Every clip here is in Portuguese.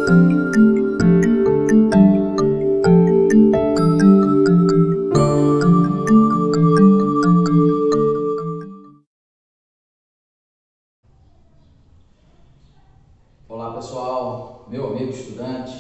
Olá pessoal, meu amigo estudante,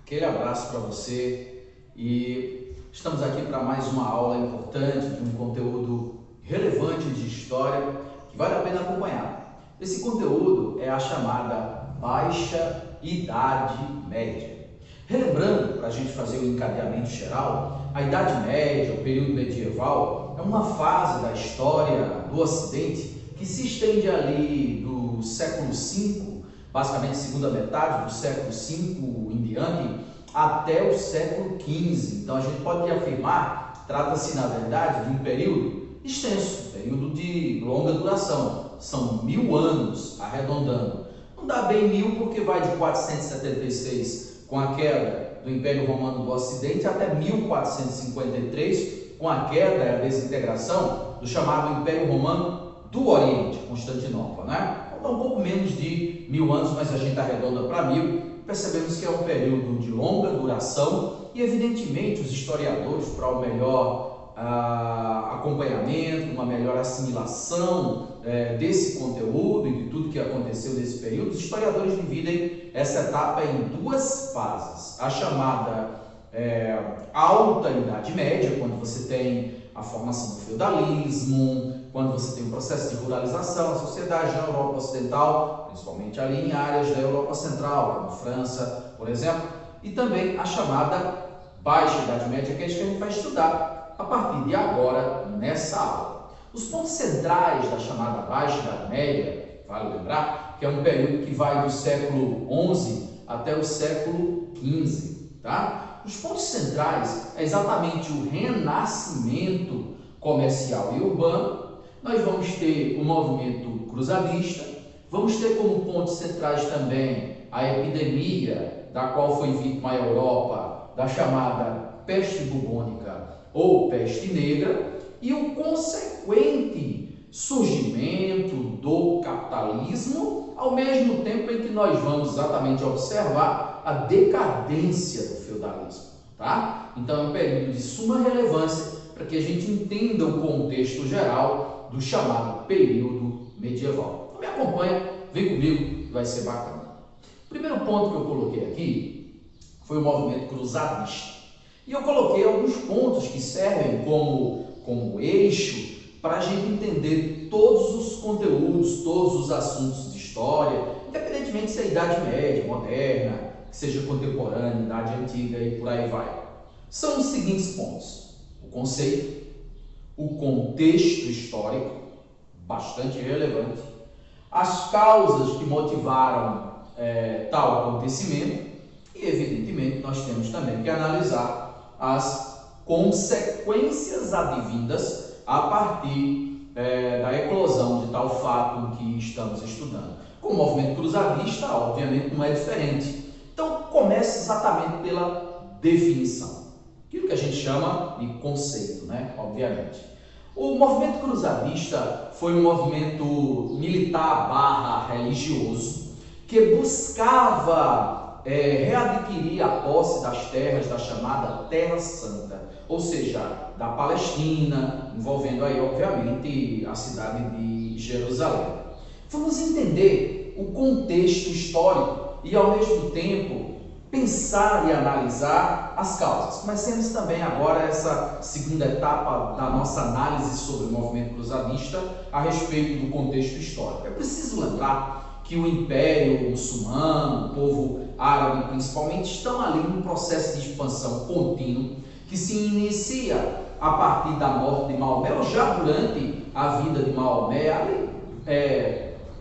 aquele abraço para você e estamos aqui para mais uma aula importante de um conteúdo relevante de história que vale a pena acompanhar. Esse conteúdo é a chamada Baixa Idade Média. Relembrando, para a gente fazer o encadeamento geral, a Idade Média, o período medieval, é uma fase da história do Ocidente que se estende ali do século V, basicamente segunda metade do século V em diante, até o século XV. Então a gente pode afirmar, trata-se na verdade de um período extenso, período de longa duração, são 1000 anos, arredondando. Não dá bem 1000 porque vai de 476 com a queda do Império Romano do Ocidente até 1453 com a queda e a desintegração do chamado Império Romano do Oriente, Constantinopla, né? Então, um pouco menos de 1000 anos, mas a gente arredonda para 1000, percebemos que é um período de longa duração e, evidentemente, os historiadores, para o melhor acompanhamento, uma melhor assimilação desse conteúdo e de tudo que aconteceu nesse período, os historiadores dividem essa etapa em duas fases. A chamada Alta Idade Média, quando você tem a formação do feudalismo, quando você tem um processo de ruralização na sociedade na Europa Ocidental, principalmente ali em áreas da Europa Central, como França, por exemplo, e também a chamada Baixa Idade Média, que é isso que a gente vai estudar a partir de agora nessa aula. Os pontos centrais da chamada Baixa Idade Média, vale lembrar, que é um período que vai do século XI até o século XV, tá? Os pontos centrais é exatamente o renascimento comercial e urbano. Nós vamos ter o movimento cruzadista, vamos ter como pontos centrais também a epidemia da qual foi vítima a Europa da chamada peste bubônica ou peste negra e o consequente surgimento do capitalismo, ao mesmo tempo em que nós vamos exatamente observar a decadência do feudalismo, tá? Então é um período de suma relevância para que a gente entenda o contexto geral do chamado período medieval. Então me acompanha, vem comigo, vai ser bacana. O primeiro ponto que eu coloquei aqui foi o movimento cruzadista. E eu coloquei alguns pontos que servem como eixo para a gente entender todos os conteúdos, todos os assuntos de história, independentemente se é Idade Média, moderna, que seja contemporânea, Idade Antiga e por aí vai. São os seguintes pontos: o conceito, o contexto histórico, bastante relevante, as causas que motivaram tal acontecimento e, evidentemente, nós temos também que analisar as consequências advindas a partir da eclosão de tal fato que estamos estudando. Com o movimento cruzadista, obviamente, não é diferente. Então, comece exatamente pela definição, aquilo que a gente chama de conceito, né? Obviamente. O movimento cruzadista foi um movimento militar / religioso que buscava readquirir a posse das terras da chamada Terra Santa, ou seja, da Palestina, envolvendo aí, obviamente, a cidade de Jerusalém. Vamos entender o contexto histórico e, ao mesmo tempo, pensar e analisar as causas. Comecemos também agora essa segunda etapa da nossa análise sobre o movimento cruzadista a respeito do contexto histórico. É preciso lembrar que o Império Muçulmano, o povo árabe principalmente, estão ali num processo de expansão contínuo que se inicia a partir da morte de Maomé ou já durante a vida de Maomé,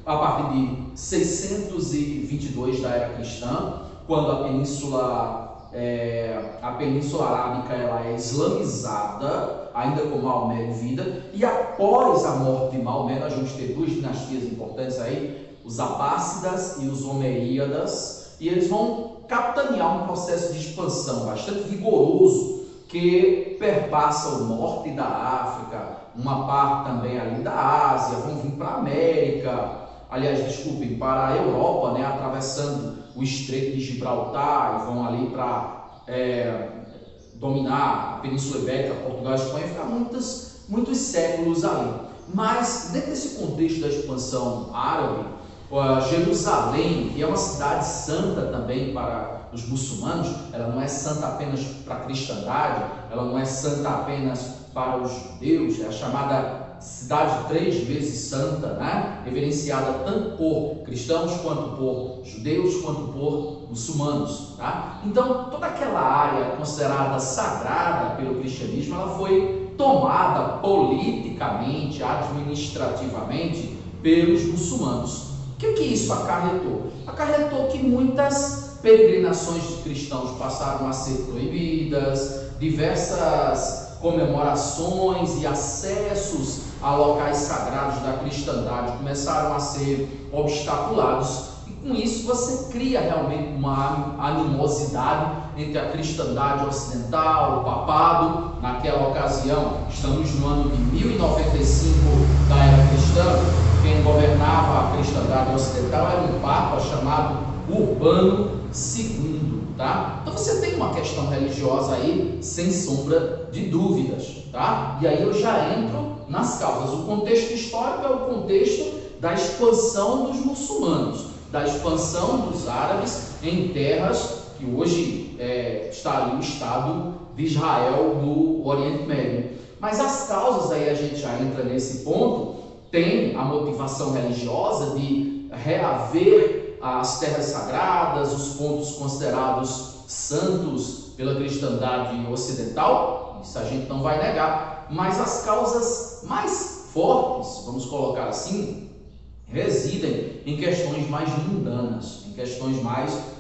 a partir de 622 da era cristã, quando a Península Arábica ela é islamizada, ainda com Maomé em vida, e após a morte de Maomé nós vamos ter duas dinastias importantes aí, os Abássidas e os Omeíadas, e eles vão capitanear um processo de expansão bastante vigoroso que perpassa o norte da África, uma parte também ali da Ásia, vão vir para a América, aliás, desculpem, para a Europa, né, atravessando o Estreito de Gibraltar e vão ali para dominar a Península Ibérica, Portugal e Espanha, ficar muitos séculos ali. Mas dentro desse contexto da expansão árabe, Jerusalém, que é uma cidade santa também para os muçulmanos, ela não é santa apenas para a cristandade, ela não é santa apenas para os judeus, é a chamada cidade 3 vezes santa, né? Reverenciada tanto por cristãos quanto por judeus quanto por muçulmanos, tá? Então toda aquela área considerada sagrada pelo cristianismo, ela foi tomada politicamente, administrativamente pelos muçulmanos. O que isso acarretou? Acarretou que muitas peregrinações de cristãos passaram a ser proibidas, diversas comemorações e acessos a locais sagrados da cristandade começaram a ser obstaculados, e com isso você cria realmente uma animosidade entre a cristandade ocidental, o papado. Naquela ocasião, estamos no ano de 1095 da era cristã, quem governava a cristandade ocidental era um papa chamado Urbano II, tá? Então você tem uma questão religiosa aí, sem sombra de dúvidas, tá? E aí eu já entro nas causas. O contexto histórico é o contexto da expansão dos muçulmanos, da expansão dos árabes em terras que hoje está ali o Estado de Israel no Oriente Médio. Mas as causas, aí a gente já entra nesse ponto, tem a motivação religiosa de reaver as terras sagradas, os pontos considerados santos pela cristandade ocidental, isso a gente não vai negar, mas as causas mais fortes, vamos colocar assim, residem em questões mais mundanas, em questões mais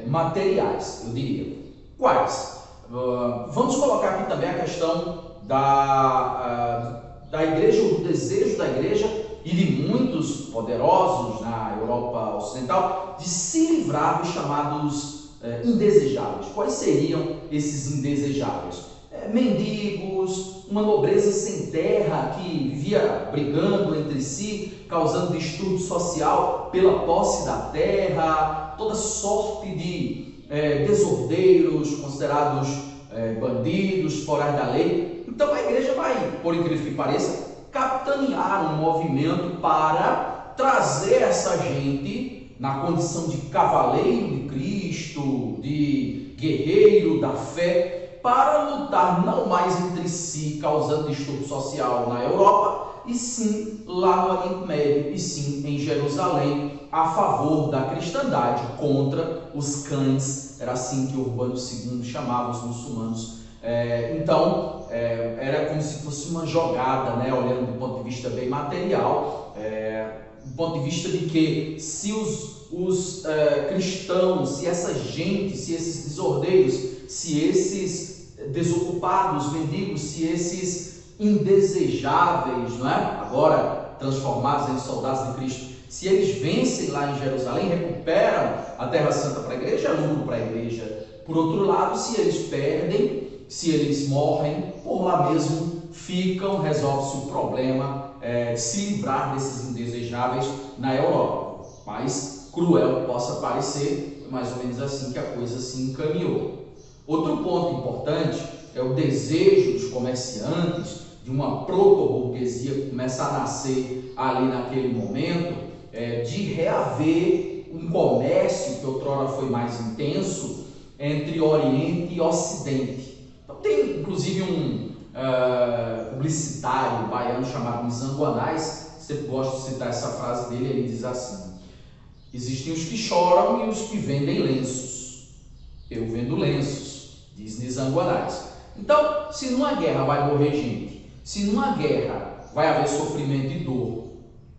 materiais, eu diria. Quais? Vamos colocar aqui também a questão da igreja, ou do desejo da igreja e de muitos poderosos na Europa Ocidental de se livrar dos chamados indesejáveis. Quais seriam esses indesejáveis? Mendigos, uma nobreza sem terra que vivia brigando entre si, causando distúrbio social pela posse da terra, toda sorte de desordeiros, considerados bandidos, fora da lei. Então a igreja vai, por incrível que pareça, capitanear um movimento para trazer essa gente na condição de cavaleiro de Cristo, de guerreiro da fé, para lutar não mais entre si, causando distúrbio social na Europa, e sim lá no Oriente Médio, e sim em Jerusalém, a favor da cristandade, contra os cães. Era assim que Urbano II chamava os muçulmanos. Então, era como se fosse uma jogada, né? Olhando do ponto de vista bem material, do ponto de vista de que se os cristãos, se essa gente, se esses desordeiros, se esses desocupados, mendigos, se esses indesejáveis, não é? Agora transformados em soldados de Cristo, se eles vencem lá em Jerusalém, recuperam a Terra Santa para a igreja, é lucro para a igreja. Por outro lado, se eles perdem, se eles morrem, por lá mesmo ficam, resolve-se o problema de se livrar desses indesejáveis na Europa. Mais cruel que possa parecer, é mais ou menos assim que a coisa se encaminhou. Outro ponto importante é o desejo dos comerciantes de uma proto-burguesia que começa a nascer ali naquele momento, de reaver um comércio que outrora foi mais intenso entre Oriente e Ocidente. Então tem inclusive um publicitário baiano chamado Nizango Anais, sempre gosto de citar essa frase dele, ele diz assim: existem os que choram e os que vendem lenços. Eu vendo lenços, diz Nizango Anais. Então, se numa guerra vai morrer gente, se numa guerra vai haver sofrimento e dor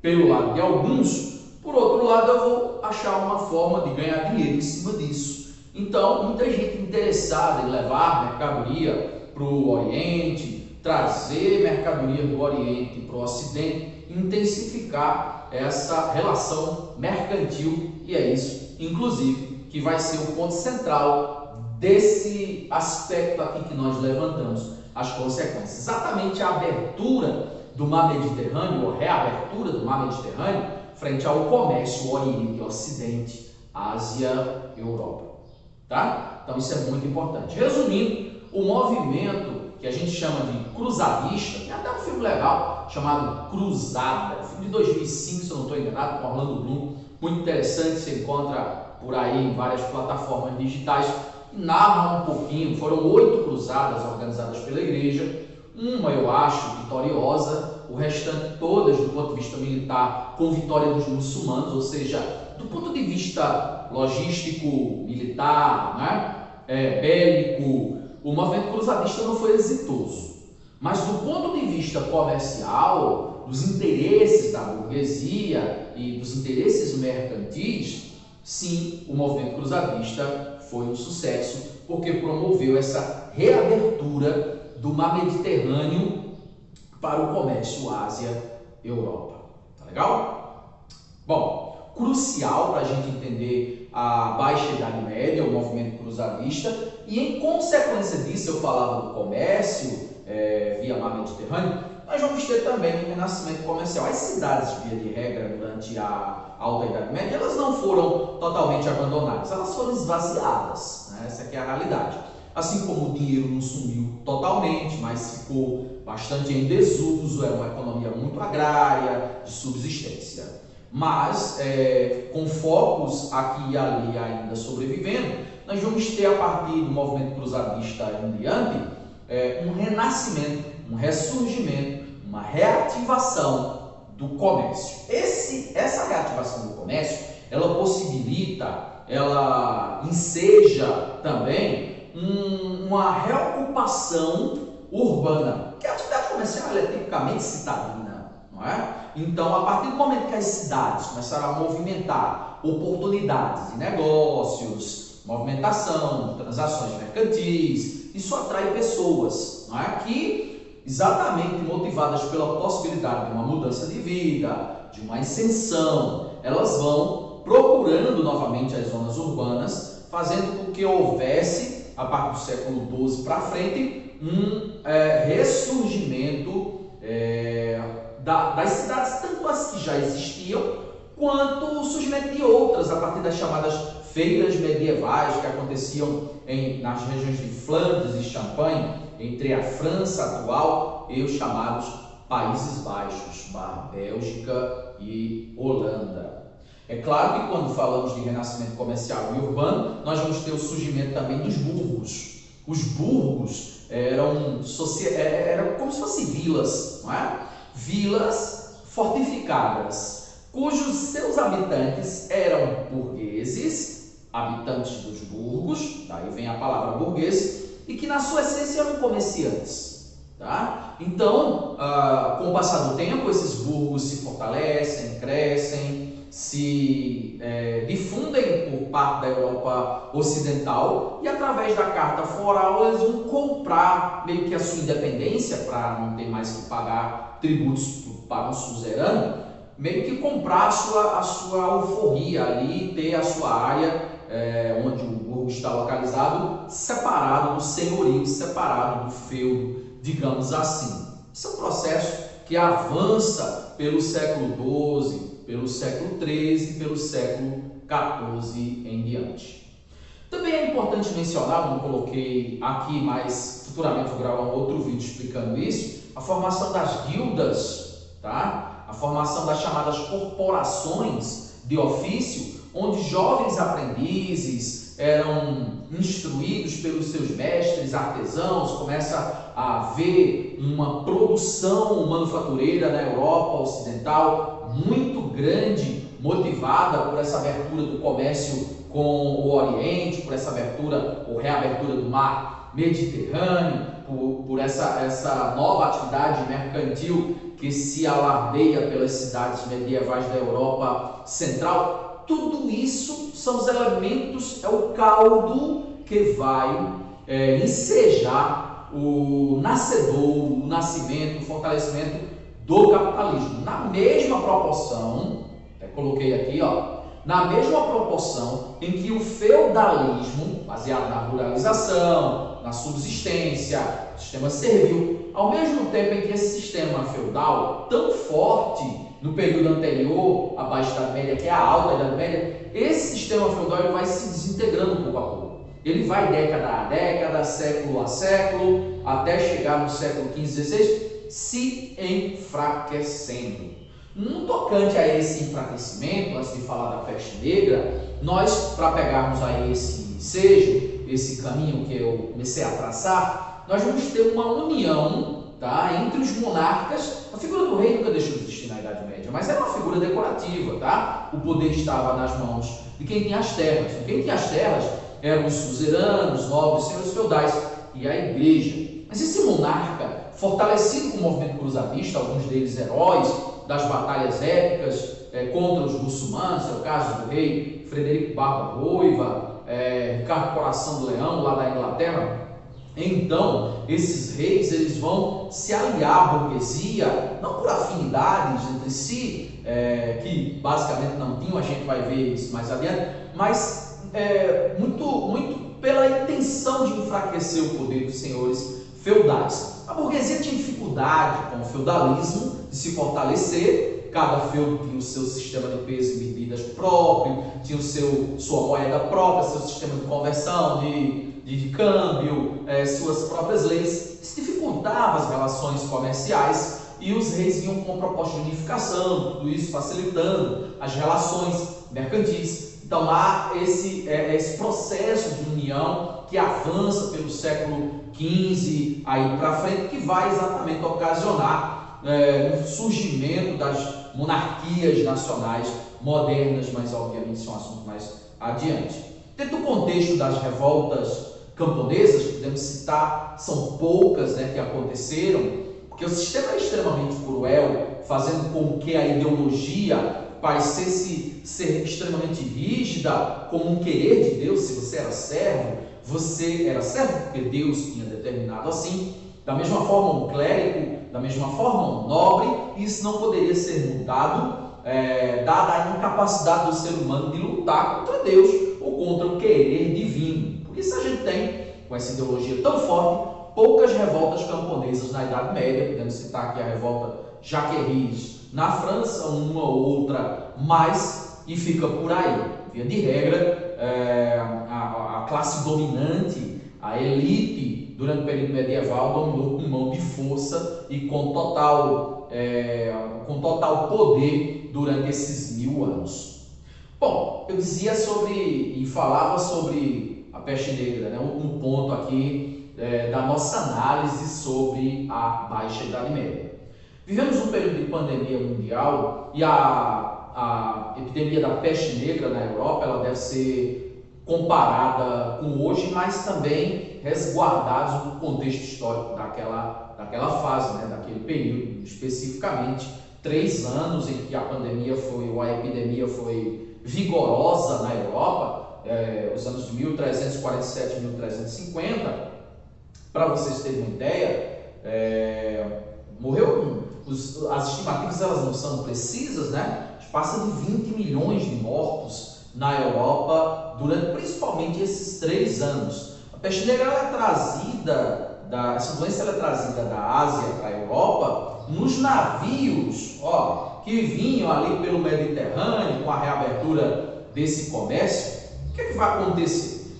pelo lado de alguns, por outro lado eu vou achar uma forma de ganhar dinheiro em cima disso. Então, muita gente interessada em levar mercadoria para o Oriente, trazer mercadoria do Oriente para o Ocidente, intensificar essa relação mercantil, e é isso, inclusive, que vai ser o ponto central desse aspecto aqui que nós levantamos, as consequências. Exatamente a abertura do mar Mediterrâneo, ou reabertura do mar Mediterrâneo, frente ao comércio Oriente, Ocidente, Ásia, Europa. Tá? Então isso é muito importante. Resumindo, o movimento que a gente chama de cruzadista, tem até um filme legal chamado Cruzada, filme de 2005, se eu não estou enganado, com Orlando Bloom, muito interessante, você encontra por aí em várias plataformas digitais, e narra um pouquinho, foram 8 cruzadas organizadas pela igreja, uma eu acho vitoriosa, o restante todas do ponto de vista militar com vitória dos muçulmanos, ou seja, do ponto de vista logístico, militar, né, bélico, o movimento cruzadista não foi exitoso. Mas do ponto de vista comercial, dos interesses da burguesia e dos interesses mercantis, sim, o movimento cruzadista foi um sucesso, porque promoveu essa reabertura do mar Mediterrâneo para o comércio Ásia-Europa. Tá legal? Bom, crucial para a gente entender a Baixa Idade Média, o movimento cruzadista, e em consequência disso, eu falava do comércio via mar Mediterrâneo, nós vamos ter também um renascimento comercial. As cidades, via de regra, durante a Alta Idade Média, elas não foram totalmente abandonadas, elas foram esvaziadas, né? Essa aqui é a realidade. Assim como o dinheiro não sumiu totalmente, mas ficou bastante em desuso, era uma economia muito agrária, de subsistência. Mas, com focos aqui e ali ainda sobrevivendo, nós vamos ter, a partir do movimento cruzadista em diante, um renascimento, um ressurgimento, uma reativação do comércio. Essa reativação do comércio, ela possibilita, ela enseja também uma reocupação urbana, que a atividade comercial é tipicamente citadina, não é? Então, a partir do momento que as cidades começaram a movimentar oportunidades de negócios, movimentação, transações mercantis, isso atrai pessoas, não é? Que, exatamente motivadas pela possibilidade de uma mudança de vida, de uma ascensão, elas vão procurando novamente as zonas urbanas, fazendo com que houvesse, a partir do século XII para frente, um ressurgimento das cidades, tanto as que já existiam, quanto o surgimento de outras, a partir das chamadas feiras medievais que aconteciam nas regiões de Flandres e Champagne, entre a França atual e os chamados Países Baixos, Bélgica e Holanda. É claro que quando falamos de renascimento comercial e urbano, nós vamos ter o surgimento também dos burgos. Os burgos eram como se fossem vilas, não é? Vilas fortificadas, cujos seus habitantes eram burgueses, habitantes dos burgos, daí vem a palavra burguês, e que na sua essência eram comerciantes. Tá? Então, com o passar do tempo, esses burgos se fortalecem, crescem, se difundem por parte da Europa Ocidental, e através da Carta Foral eles vão comprar meio que a sua independência, para não ter mais que pagar tributos para um suzerano, meio que comprar a sua alforria ali, ter a sua área onde o burgo está localizado, separado do senhorio, separado do feudo, digamos assim. Esse é um processo que avança pelo século XII, pelo século XIII, pelo século XIV em diante. Também é importante mencionar, não coloquei aqui, mas futuramente vou gravar um outro vídeo explicando isso, a formação das guildas, tá? A formação das chamadas corporações de ofício, onde jovens aprendizes eram instruídos pelos seus mestres artesãos, começa a haver uma produção manufatureira na Europa Ocidental muito grande, motivada por essa abertura do comércio com o Oriente, por essa abertura ou reabertura do mar Mediterrâneo, por essa nova atividade mercantil que se alardeia pelas cidades medievais da Europa Central. Tudo isso são os elementos, é o caldo que vai ensejar o nascedor, o nascimento, o fortalecimento do capitalismo. Na mesma proporção, coloquei aqui, na mesma proporção em que o feudalismo, baseado na ruralização, na subsistência, o sistema servil, ao mesmo tempo em que esse sistema feudal tão forte no período anterior à Baixa Idade Média, que é a Alta Idade Média, esse sistema feudal ele vai se desintegrando pouco a pouco. Ele vai década a década, século a século, até chegar no século XV, XVI, se enfraquecendo. No tocante a esse enfraquecimento, antes de falar da peste negra, nós, para pegarmos aí esse ensejo, esse caminho que eu comecei a traçar, nós vamos ter uma união, tá, entre os monarcas. A figura do rei nunca deixou de existir na Idade Média, mas era uma figura decorativa, tá? O poder estava nas mãos de quem tinha as terras. E quem tinha as terras eram os suzeranos, nobres, senhores feudais e a igreja. Mas esse monarca, fortalecido com o movimento cruzadista, alguns deles heróis das batalhas épicas contra os muçulmanos, é o caso do rei Frederico Barba Ruiva, Ricardo Coração do Leão, lá da Inglaterra. Então, esses reis eles vão se aliar à burguesia, não por afinidades entre si, que basicamente não tinham, a gente vai ver isso mais adiante, mas muito pela intenção de enfraquecer o poder dos senhores feudais. A burguesia tinha dificuldade com o feudalismo de se fortalecer, cada feudo tinha o seu sistema de peso e medidas próprio, tinha sua moeda própria, seu sistema de conversão, de câmbio, suas próprias leis. Isso dificultava as relações comerciais e os reis vinham com a proposta de unificação, tudo isso facilitando as relações mercantis. Então há esse processo de união que avança pelo século XV aí para frente, que vai exatamente ocasionar o surgimento das monarquias nacionais modernas, mas obviamente são assuntos mais adiante. Dentro do contexto das revoltas camponesas, podemos citar, são poucas, que aconteceram, porque o sistema é extremamente cruel, fazendo com que a ideologia parecesse ser extremamente rígida, como um querer de Deus. Se você era servo porque Deus tinha determinado assim. Da mesma forma um clérigo, da mesma forma um nobre, isso não poderia ser mudado, dada a incapacidade do ser humano de lutar contra Deus ou contra o querer divino. Por isso a gente tem, com essa ideologia tão forte, poucas revoltas camponesas na Idade Média. Podemos citar aqui a revolta Jaqueris na França, uma ou outra mais, e fica por aí. Via de regra, a classe dominante, a elite, durante o período medieval, dominou com mão de força e com total poder durante esses 1000 anos. Bom, eu dizia e falava sobre a peste negra, um ponto aqui da nossa análise sobre a Baixa Idade Média. Vivemos um período de pandemia mundial e a epidemia da peste negra na Europa, ela deve ser comparada com hoje, mas também resguardados no contexto histórico daquela fase, daquele período, especificamente 3 anos em que a epidemia foi vigorosa na Europa, os anos de 1347 e 1350. Para vocês terem uma ideia, morreu, as estimativas elas não são precisas, passa de 20 milhões de mortos na Europa durante principalmente esses 3 anos. A peste negra essa doença é trazida da Ásia para a Europa nos navios que vinham ali pelo Mediterrâneo com a reabertura desse comércio. O que vai acontecer?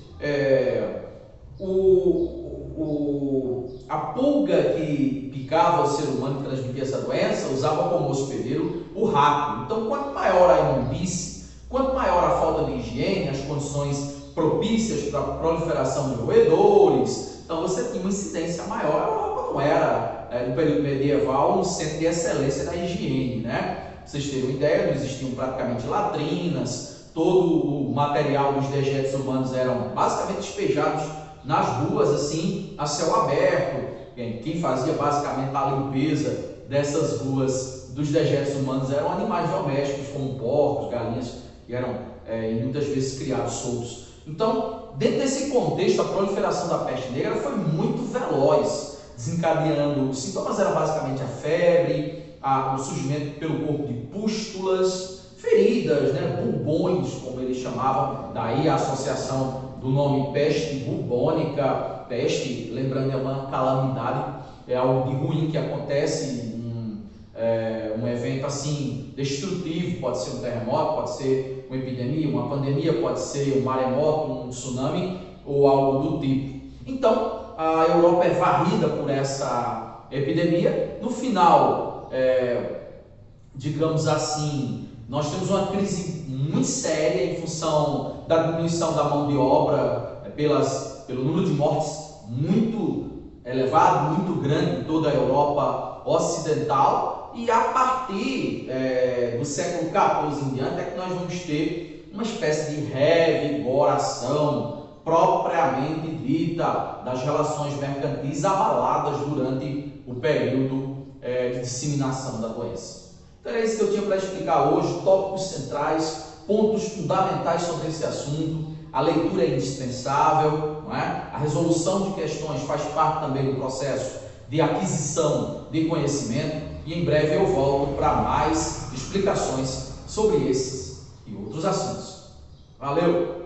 A pulga que picava o ser humano e transmitia essa doença usava como hospedeiro o rato. Então, quanto maior a imundície, quanto maior a falta de higiene, as condições propícias para a proliferação de roedores, então você tinha uma incidência maior. A Europa não era, no período medieval, um centro de excelência da higiene, Pra vocês terem uma ideia, não existiam praticamente latrinas, todo o material dos dejetos humanos eram basicamente despejados nas ruas, assim, a céu aberto. Quem fazia basicamente a limpeza dessas ruas dos dejetos humanos eram animais domésticos, como porcos, galinhas, que eram muitas vezes criados soltos. Então, dentro desse contexto, a proliferação da peste negra foi muito veloz, desencadeando, os sintomas eram basicamente a febre, o surgimento pelo corpo de pústulas, feridas, bubões, como eles chamavam, daí a associação do nome peste bubônica. Peste, lembrando, é uma calamidade, é algo de ruim que acontece um evento assim destrutivo, pode ser um terremoto, pode ser uma epidemia, uma pandemia, pode ser um maremoto, um tsunami ou algo do tipo. Então, a Europa é varrida por essa epidemia. No final, digamos assim, nós temos uma crise muito séria em função da diminuição da mão de obra, pelo número de mortes muito elevado, muito grande em toda a Europa ocidental, e a partir do século XIV em diante é que nós vamos ter uma espécie de revigoração propriamente dita das relações mercantis abaladas durante o período de disseminação da doença. Então é isso que eu tinha para explicar hoje, tópicos centrais, pontos fundamentais sobre esse assunto. A leitura é indispensável, não é? A resolução de questões faz parte também do processo de aquisição de conhecimento, e em breve eu volto para mais explicações sobre esses e outros assuntos. Valeu!